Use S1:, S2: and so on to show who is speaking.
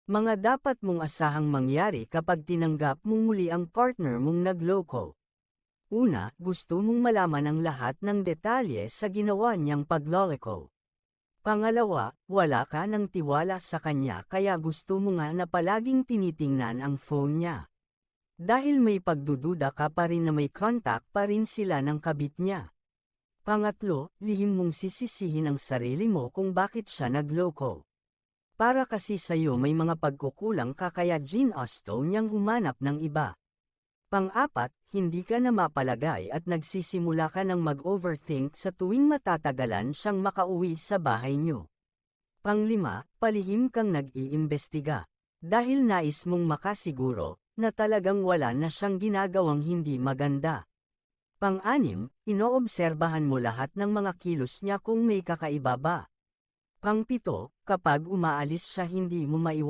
S1: Mga dapat mong asahang mangyari kapag tinanggap mong muli ang partner mong nagloko. Una, gusto mong malaman ang lahat ng detalye sa ginawa niyang pagloloko. Pangalawa, wala ka ng tiwala sa kanya kaya gusto mo nga na palaging tinitingnan ang phone niya. Dahil may pagdududa ka pa rin na may contact pa rin sila ng kabit niya. Pangatlo, lihim mong sisisihin ang sarili mo kung bakit siya nagloko. Para kasi sa'yo may mga pagkukulang ka kaya ginusto niyang humanap ng iba. Pang-apat, hindi ka na mapalagay at nagsisimula ka ng mag-overthink sa tuwing matatagalan siyang makauwi sa bahay niyo. Pang-lima, palihim kang nag-iimbestiga. Dahil nais mong makasiguro na talagang wala na siyang ginagawang hindi maganda. Pang-anim, inoobserbahan mo lahat ng mga kilos niya kung may kakaiba ba. Pang-pito, kapag umaalis siya hindi mo maiwasan